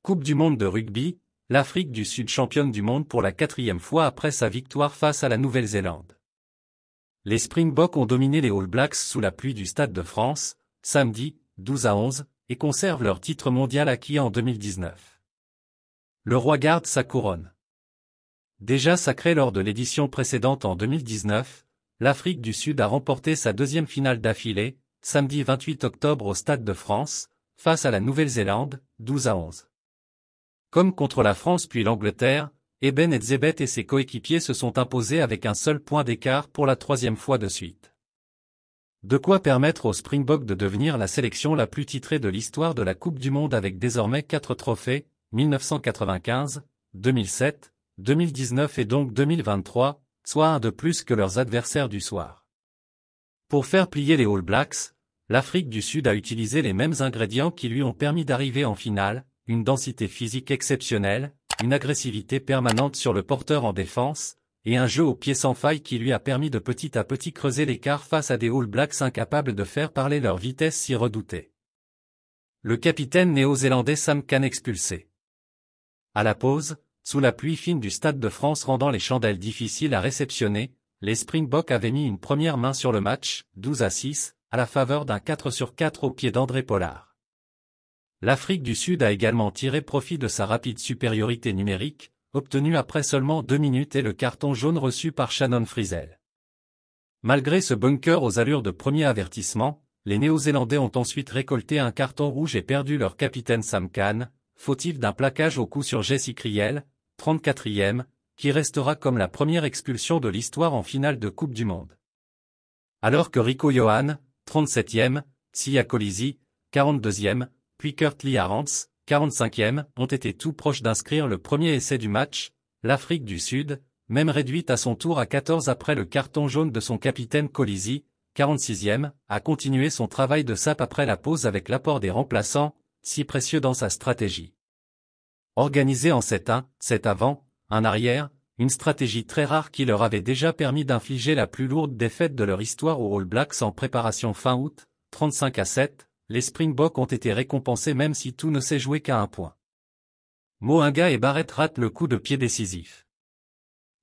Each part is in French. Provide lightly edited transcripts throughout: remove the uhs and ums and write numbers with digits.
Coupe du monde de rugby, l'Afrique du Sud championne du monde pour la 4e fois après sa victoire face à la Nouvelle-Zélande. Les Springboks ont dominé les All Blacks sous la pluie du Stade de France, samedi, 12-11, et conservent leur titre mondial acquis en 2019. Le roi garde sa couronne. Déjà sacré lors de l'édition précédente en 2019, l'Afrique du Sud a remporté sa deuxième finale d'affilée, samedi 28 octobre au Stade de France, face à la Nouvelle-Zélande, 12-11. Comme contre la France puis l'Angleterre, Eben Etzebeth et ses coéquipiers se sont imposés avec un seul point d'écart pour la 3e fois de suite. De quoi permettre aux Springboks de devenir la sélection la plus titrée de l'histoire de la Coupe du Monde avec désormais 4 trophées, 1995, 2007, 2019 et donc 2023, soit un de plus que leurs adversaires du soir. Pour faire plier les All Blacks, l'Afrique du Sud a utilisé les mêmes ingrédients qui lui ont permis d'arriver en finale, une densité physique exceptionnelle, une agressivité permanente sur le porteur en défense, et un jeu au pied sans faille qui lui a permis de petit à petit creuser l'écart face à des All Blacks incapables de faire parler leur vitesse si redoutée. Le capitaine néo-zélandais Sam Cane expulsé. À la pause, sous la pluie fine du Stade de France rendant les chandelles difficiles à réceptionner, les Springboks avaient mis une première main sur le match, 12-6, à la faveur d'un 4-sur-4 au pied d'André Pollard. L'Afrique du Sud a également tiré profit de sa rapide supériorité numérique, obtenue après seulement 2 minutes et le carton jaune reçu par Shannon Frizzell. Malgré ce bunker aux allures de premier avertissement, les Néo-Zélandais ont ensuite récolté un carton rouge et perdu leur capitaine Sam Cane, fautif d'un plaquage au cou sur Jesse Kriel, 34e, qui restera comme la première expulsion de l'histoire en finale de Coupe du Monde. Alors que Rico Ioane, 37e, Siya Kolisi, 42e, puis Kurtley Arendse, 45e, ont été tout proches d'inscrire le premier essai du match, l'Afrique du Sud, même réduite à son tour à 14 après le carton jaune de son capitaine Kolisi, 46e, a continué son travail de sape après la pause avec l'apport des remplaçants, si précieux dans sa stratégie. Organisée en 7-1, 7 avant, 1 arrière, une stratégie très rare qui leur avait déjà permis d'infliger la plus lourde défaite de leur histoire aux All Blacks en préparation fin août, 35-7, les Springboks ont été récompensés même si tout ne s'est joué qu'à un point. Mo'unga et Barrett ratent le coup de pied décisif.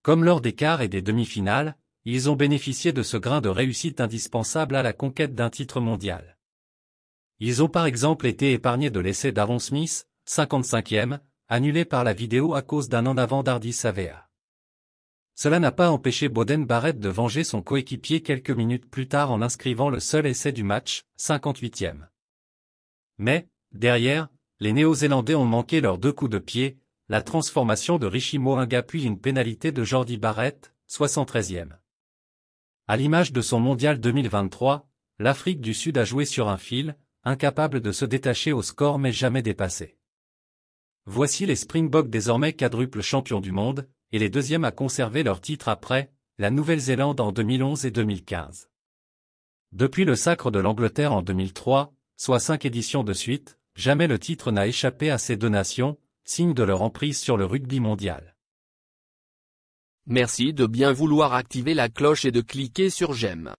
Comme lors des quarts et des demi-finales, ils ont bénéficié de ce grain de réussite indispensable à la conquête d'un titre mondial. Ils ont par exemple été épargnés de l'essai d'Aaron Smith, 55e, annulé par la vidéo à cause d'un en avant d'Hardy Savea. Cela n'a pas empêché Beauden Barrett de venger son coéquipier quelques minutes plus tard en inscrivant le seul essai du match, 58e. Mais, derrière, les Néo-Zélandais ont manqué leurs 2 coups de pied, la transformation de Richie Mo'unga puis une pénalité de Jordie Barrett, 73e. À l'image de son mondial 2023, l'Afrique du Sud a joué sur un fil, incapable de se détacher au score mais jamais dépassé. Voici les Springboks désormais quadruples champions du monde, et les deuxièmes à conserver leur titre après la Nouvelle-Zélande en 2011 et 2015. Depuis le sacre de l'Angleterre en 2003, soit 5 éditions de suite, jamais le titre n'a échappé à ces 2 nations, signe de leur emprise sur le rugby mondial. Merci de bien vouloir activer la cloche et de cliquer sur j'aime.